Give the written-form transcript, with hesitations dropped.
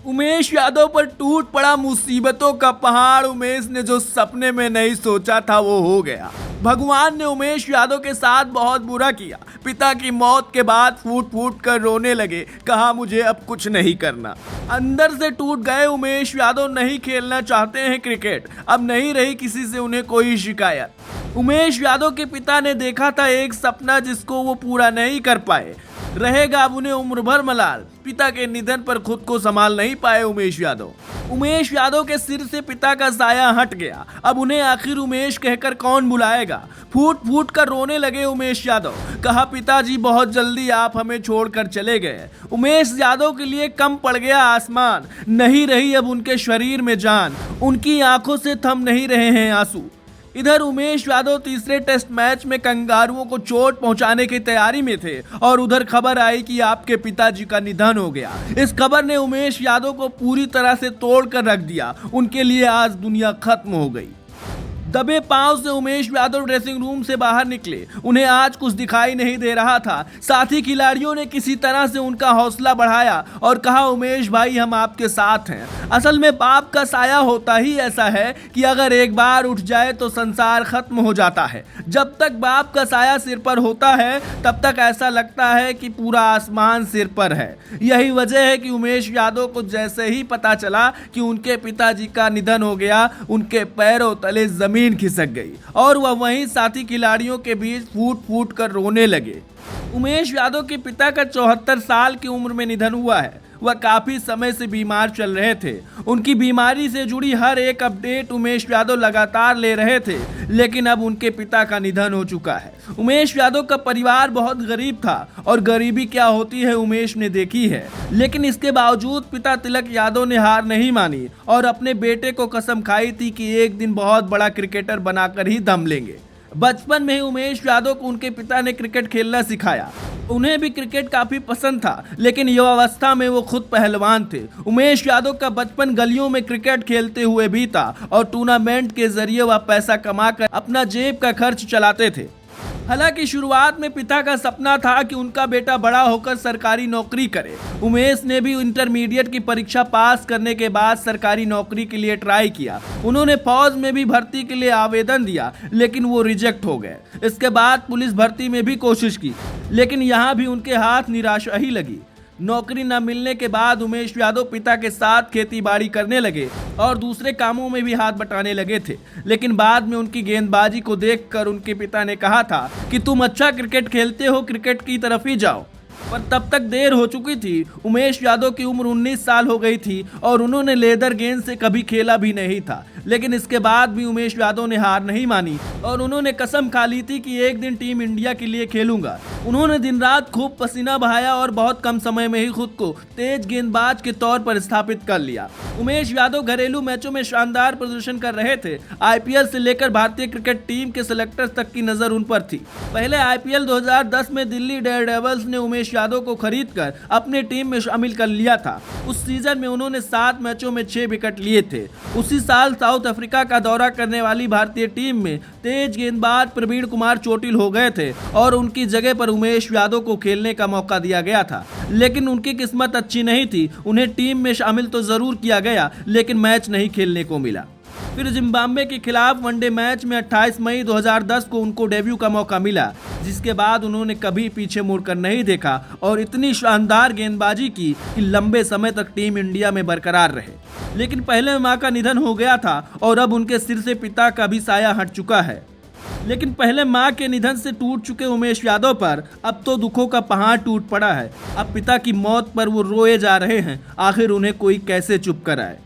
उमेश यादव पर टूट पड़ा मुसीबतों का पहाड़। उमेश ने जो सपने में नहीं सोचा था वो हो गया। भगवान ने उमेश यादव के साथ बहुत बुरा किया। पिता की मौत के बाद फूट फूट कर रोने लगे, कहा मुझे अब कुछ नहीं करना। अंदर से टूट गए उमेश यादव नहीं खेलना चाहते हैं क्रिकेट। अब नहीं रही किसी से उन्हें कोई शिकायत। उमेश यादव के पिता ने देखा था एक सपना जिसको वो पूरा नहीं कर पाए। रहेगा अब उन्हें उम्र भर मलाल। पिता के निधन पर खुद को संभाल नहीं पाए उमेश यादव। उमेश यादव के सिर से पिता का साया हट गया। अब उन्हें आखिर उमेश कहकर कौन बुलाएगा। फूट फूट कर रोने लगे उमेश यादव। कहा पिताजी बहुत जल्दी आप हमें छोड़कर चले गए। उमेश यादव के लिए कम पड़ गया आसमान। नहीं रही अब उनके शरीर में जान। उनकी आंखों से थम नहीं रहे हैं आंसू। इधर उमेश यादव तीसरे टेस्ट मैच में कंगारुओं को चोट पहुंचाने की तैयारी में थे और उधर खबर आई कि आपके पिताजी का निधन हो गया। इस खबर ने उमेश यादव को पूरी तरह से तोड़ कर रख दिया। उनके लिए आज दुनिया खत्म हो गई। दबे पांव से उमेश यादव ड्रेसिंग रूम से बाहर निकले। उन्हें आज कुछ दिखाई नहीं दे रहा था। साथी खिलाड़ियों ने किसी तरह से उनका हौसला बढ़ाया और कहा उमेश भाई हम आपके साथ हैं। असल में बाप का साया होता ही ऐसा है कि अगर एक बार उठ जाए तो संसार खत्म हो जाता है। जब तक बाप का साया सिर पर होता है तब तक ऐसा लगता है कि पूरा आसमान सिर पर है। यही वजह है कि उमेश यादव को जैसे ही पता चला कि उनके पिताजी का निधन हो गया, उनके पैरों तले जमीन खिसक गई और वह वहीं साथी खिलाड़ियों के बीच फूट फूट कर रोने लगे। उमेश यादव के पिता का 74 साल की उम्र में निधन हुआ है। वह काफी समय से बीमार चल रहे थे। उनकी बीमारी से जुड़ी हर एक अपडेट उमेश यादव लगातार ले रहे थे, लेकिन अब उनके पिता का निधन हो चुका है। उमेश यादव का परिवार बहुत गरीब था और गरीबी क्या होती है उमेश ने देखी है। लेकिन इसके बावजूद पिता तिलक यादव ने हार नहीं मानी और अपने बेटे को कसम खाई थी कि एक दिन बहुत बड़ा क्रिकेटर बनाकर ही दम लेंगे। बचपन में ही उमेश यादव को उनके पिता ने क्रिकेट खेलना सिखाया। उन्हें भी क्रिकेट काफी पसंद था, लेकिन युवावस्था में वो खुद पहलवान थे। उमेश यादव का बचपन गलियों में क्रिकेट खेलते हुए भी था और टूर्नामेंट के जरिए वह पैसा कमाकर अपना जेब का खर्च चलाते थे। हालांकि शुरुआत में पिता का सपना था कि उनका बेटा बड़ा होकर सरकारी नौकरी करे। उमेश ने भी इंटरमीडिएट की परीक्षा पास करने के बाद सरकारी नौकरी के लिए ट्राई किया। उन्होंने फौज में भी भर्ती के लिए आवेदन दिया, लेकिन वो रिजेक्ट हो गए। इसके बाद पुलिस भर्ती में भी कोशिश की, लेकिन यहाँ भी उनके हाथ निराशा ही लगी। नौकरी न मिलने के बाद उमेश यादव पिता के साथ खेती बाड़ी करने लगे और दूसरे कामों में भी हाथ बटाने लगे थे। लेकिन बाद में उनकी गेंदबाजी को देखकर उनके पिता ने कहा था कि तुम अच्छा क्रिकेट खेलते हो, क्रिकेट की तरफ ही जाओ। पर तब तक देर हो चुकी थी। उमेश यादव की उम्र 19 साल हो गई थी और उन्होंने लेदर गेंद से कभी खेला भी नहीं था। लेकिन इसके बाद भी उमेश यादव ने हार नहीं मानी और उन्होंने कसम खा ली थी कि एक दिन टीम इंडिया के लिए खेलूंगा। उन्होंने दिन रात खूब पसीना बहाया और बहुत कम समय में ही खुद को तेज गेंदबाज के तौर पर स्थापित कर लिया। उमेश यादव घरेलू मैचों में शानदार प्रदर्शन कर रहे थे। आईपीएल से लेकर भारतीय क्रिकेट टीम के सिलेक्टर्स तक की नजर उन पर थी। पहले आईपीएल 2010 में दिल्ली डेयरडेविल्स ने उमेश यादव को खरीदकर अपने टीम में शामिल कर लिया था। उस सीजन में उन्होंने 7 मैचों में 6 विकेट लिए थे। उसी साल साउथ अफ्रीका का दौरा करने वाली भारतीय टीम में तेज गेंदबाज प्रवीण कुमार चोटिल हो गए थे और उनकी जगह पर उमेश यादव को खेलने का मौका दिया गया था। लेकिन उनकी किस्मत अच्छी नहीं थी। उन्हें टीम में शामिल तो जरूर किया गया, लेकिन मैच नहीं खेलने को मिला। फिर जिम्बाब्वे के खिलाफ वनडे मैच में 28 मई 2010 को उनको डेब्यू का मौका मिला, जिसके बाद उन्होंने कभी पीछे मुड़कर नहीं देखा और इतनी शानदार गेंदबाजी की कि लंबे समय तक टीम इंडिया में बरकरार रहे। लेकिन पहले मां का निधन हो गया था और अब उनके सिर से पिता का भी साया हट चुका है। लेकिन पहले मां के निधन से टूट चुके उमेश यादव पर अब तो दुखों का पहाड़ टूट पड़ा है। अब पिता की मौत पर वो रोए जा रहे हैं। आखिर उन्हें कोई कैसे चुप कराए।